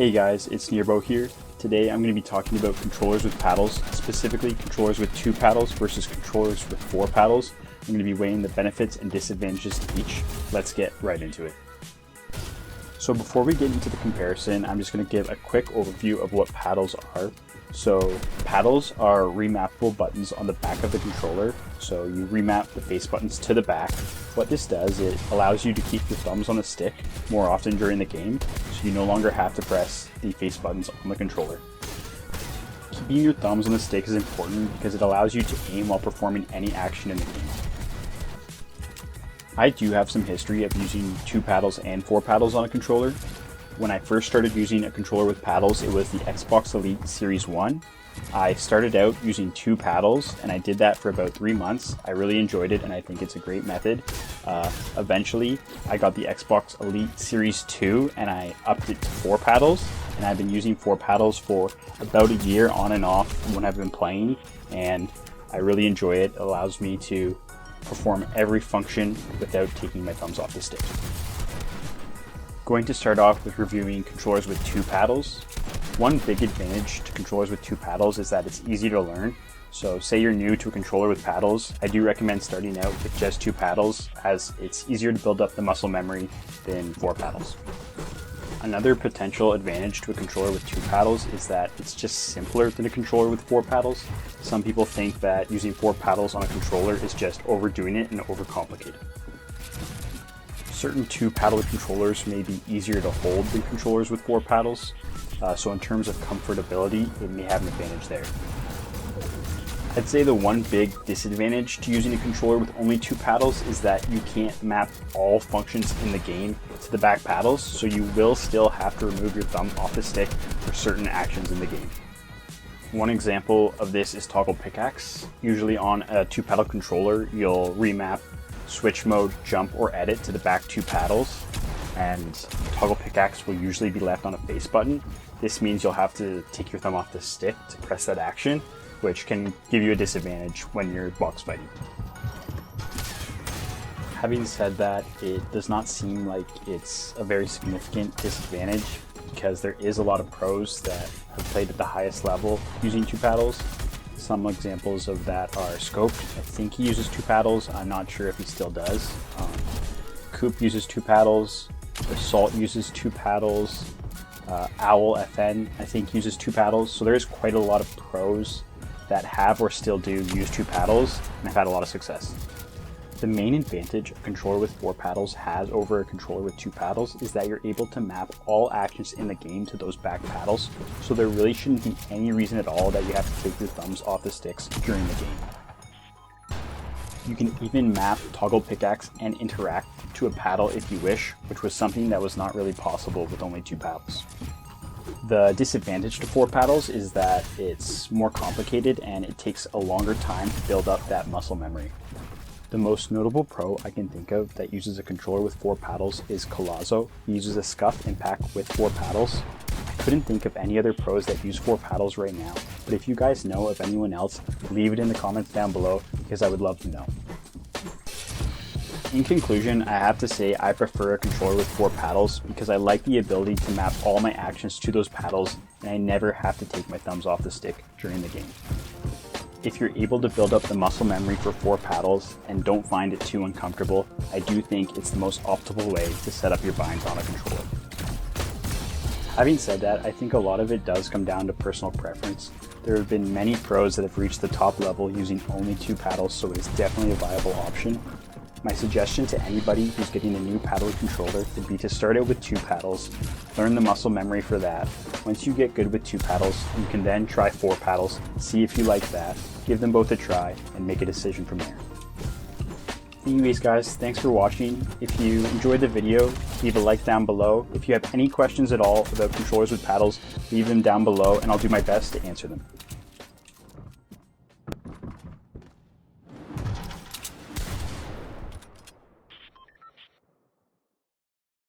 Hey guys, it's Nearbo here. Today I'm going to be talking about controllers with paddles, specifically controllers with 2 paddles versus controllers with 4 paddles. I'm going to be weighing the benefits and disadvantages of each. Let's get right into it. So before we get into the comparison, I'm just going to give a quick overview of what paddles are. So paddles are remappable buttons on the back of the controller. So you remap the face buttons to the back. What this does, it allows you to keep your thumbs on the stick more often during the game, so you no longer have to press the face buttons on the controller. Keeping your thumbs on the stick is important because it allows you to aim while performing any action in the game. I do have some history of using 2 paddles and 4 paddles on a controller. When I first started using a controller with paddles, it was the Xbox Elite Series 1. I started out using 2 paddles and I did that for about 3 months. I really enjoyed it and I think it's a great method. Eventually, I got the Xbox Elite Series 2 and I upped it to 4 paddles. And I've been using 4 paddles for about a year on and off when I've been playing, and I really enjoy it. It allows me to perform every function without taking my thumbs off the stick. Going to start off with reviewing controllers with 2 paddles. One big advantage to controllers with 2 paddles is that it's easy to learn. So say you're new to a controller with paddles, I do recommend starting out with just 2 paddles as it's easier to build up the muscle memory than 4 paddles. Another potential advantage to a controller with 2 paddles is that it's just simpler than a controller with 4 paddles. Some people think that using 4 paddles on a controller is just overdoing it and overcomplicated. Certain 2 paddle controllers may be easier to hold than controllers with 4 paddles, so in terms of comfortability, it may have an advantage there. I'd say the one big disadvantage to using a controller with only 2 paddles is that you can't map all functions in the game to the back paddles, so you will still have to remove your thumb off the stick for certain actions in the game. One example of this is toggle pickaxe. Usually on a 2 paddle controller, you'll remap switch mode, jump, or edit to the back 2 paddles, and toggle pickaxe will usually be left on a face button. This means you'll have to take your thumb off the stick to press that action, which can give you a disadvantage when you're box fighting. Having said that, it does not seem like it's a very significant disadvantage because there is a lot of pros that have played at the highest level using 2 paddles. Some examples of that are Scuf. I think he uses 2 paddles. I'm not sure if he still does. Coop uses 2 paddles. Assault uses 2 paddles. Owl FN, I think, uses 2 paddles. So there is quite a lot of pros that have or still do use 2 paddles, and I've had a lot of success. The main advantage a controller with 4 paddles has over a controller with 2 paddles is that you're able to map all actions in the game to those back paddles, so there really shouldn't be any reason at all that you have to take your thumbs off the sticks during the game. You can even map toggle pickaxe and interact to a paddle if you wish, which was something that was not really possible with only 2 paddles. The disadvantage to 4 paddles is that it's more complicated and it takes a longer time to build up that muscle memory. The most notable pro I can think of that uses a controller with 4 paddles is Colazzo. He uses a Scuf impact with 4 paddles. I couldn't think of any other pros that use 4 paddles right now, but if you guys know of anyone else, leave it in the comments down below because I would love to know. In conclusion, I have to say I prefer a controller with 4 paddles because I like the ability to map all my actions to those paddles and I never have to take my thumbs off the stick during the game. If you're able to build up the muscle memory for 4 paddles and don't find it too uncomfortable, I do think it's the most optimal way to set up your binds on a controller. Having said that, I think a lot of it does come down to personal preference. There have been many pros that have reached the top level using only 2 paddles, so it is definitely a viable option. My suggestion to anybody who's getting a new paddle controller would be to start out with 2 paddles, learn the muscle memory for that. Once you get good with 2 paddles, you can then try 4 paddles, see if you like that, give them both a try, and make a decision from there. Anyways guys, thanks for watching. If you enjoyed the video, leave a like down below. If you have any questions at all about controllers with paddles, leave them down below and I'll do my best to answer them.